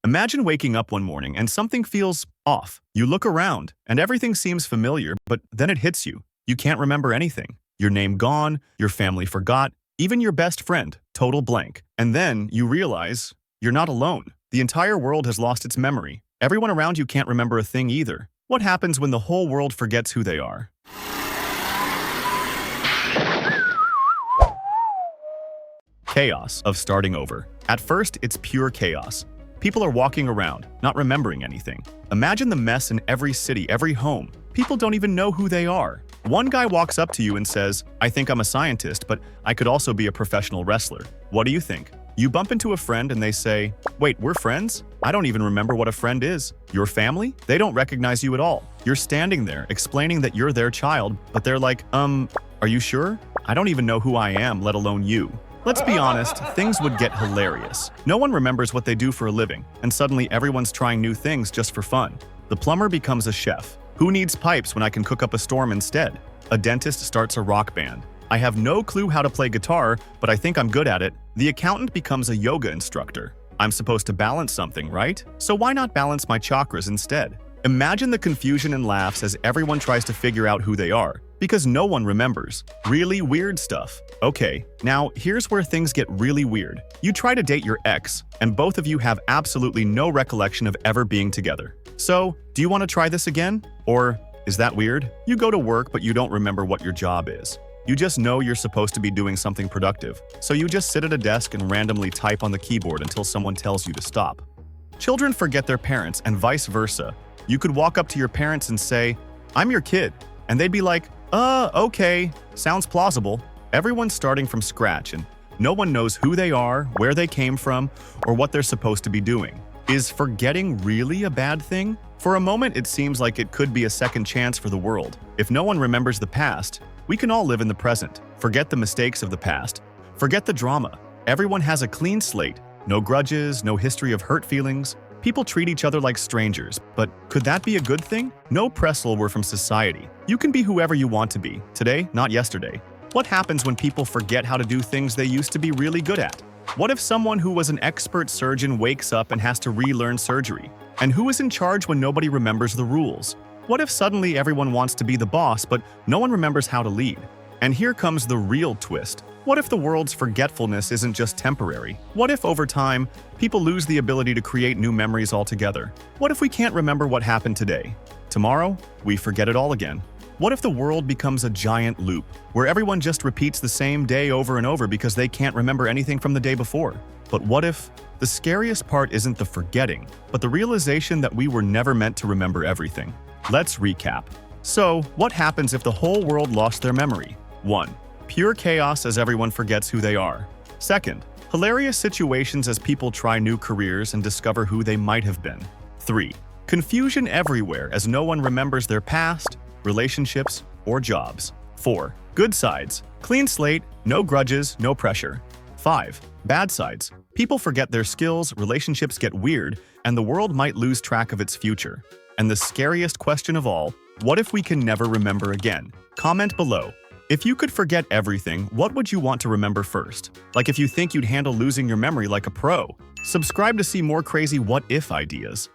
Imagine waking up one morning and something feels off. You look around and everything seems familiar, but then it hits you. You can't remember anything. Your name gone, your family forgot, even your best friend, total blank. And then you realize you're not alone. The entire world has lost its memory. Everyone around you can't remember a thing either. What happens when the whole world forgets who they are? Chaos of starting over. At first, it's pure chaos. People are walking around, not remembering anything. Imagine the mess in every city, every home. People don't even know who they are. One guy walks up to you and says, "I think I'm a scientist, but I could also be a professional wrestler. What do you think?" You bump into a friend and they say, "Wait, we're friends? I don't even remember what a friend is." Your family? They don't recognize you at all. You're standing there explaining that you're their child, but they're like, are you sure? I don't even know who I am, let alone you." Let's be honest, things would get hilarious. No one remembers what they do for a living, and suddenly everyone's trying new things just for fun. The plumber becomes a chef. Who needs pipes when I can cook up a storm instead? A dentist starts a rock band. I have no clue how to play guitar, but I think I'm good at it. The accountant becomes a yoga instructor. I'm supposed to balance something, right? So why not balance my chakras instead? Imagine the confusion and laughs as everyone tries to figure out who they are, because no one remembers. Really weird stuff. Okay, now here's where things get really weird. You try to date your ex, and both of you have absolutely no recollection of ever being together. So, do you want to try this again? Or, is that weird? You go to work, but you don't remember what your job is. You just know you're supposed to be doing something productive, so you just sit at a desk and randomly type on the keyboard until someone tells you to stop. Children forget their parents, and vice versa. You could walk up to your parents and say, "I'm your kid," and they'd be like, okay, sounds plausible." Everyone's starting from scratch, and no one knows who they are, where they came from, or what they're supposed to be doing. Is forgetting really a bad thing? For a moment, it seems like it could be a second chance for the world. If no one remembers the past, we can all live in the present. Forget the mistakes of the past. Forget the drama. Everyone has a clean slate. No grudges, no history of hurt feelings. People treat each other like strangers, but could that be a good thing? No pressure were from society. You can be whoever you want to be, today, not yesterday. What happens when people forget how to do things they used to be really good at? What if someone who was an expert surgeon wakes up and has to relearn surgery? And who is in charge when nobody remembers the rules? What if suddenly everyone wants to be the boss, but no one remembers how to lead? And here comes the real twist. What if the world's forgetfulness isn't just temporary? What if, over time, people lose the ability to create new memories altogether? What if we can't remember what happened today? Tomorrow, we forget it all again. What if the world becomes a giant loop, where everyone just repeats the same day over and over because they can't remember anything from the day before? But what if the scariest part isn't the forgetting, but the realization that we were never meant to remember everything? Let's recap. So, what happens if the whole world lost their memory? 1. Pure chaos as everyone forgets who they are. 2. Hilarious situations as people try new careers and discover who they might have been. 3. Confusion everywhere as no one remembers their past, relationships, or jobs. 4. Good sides. Clean slate, no grudges, no pressure. 5. Bad sides. People forget their skills, relationships get weird, and the world might lose track of its future. And the scariest question of all, what if we can never remember again? Comment below. If you could forget everything, what would you want to remember first? Like if you think you'd handle losing your memory like a pro. Subscribe to see more crazy what-if ideas.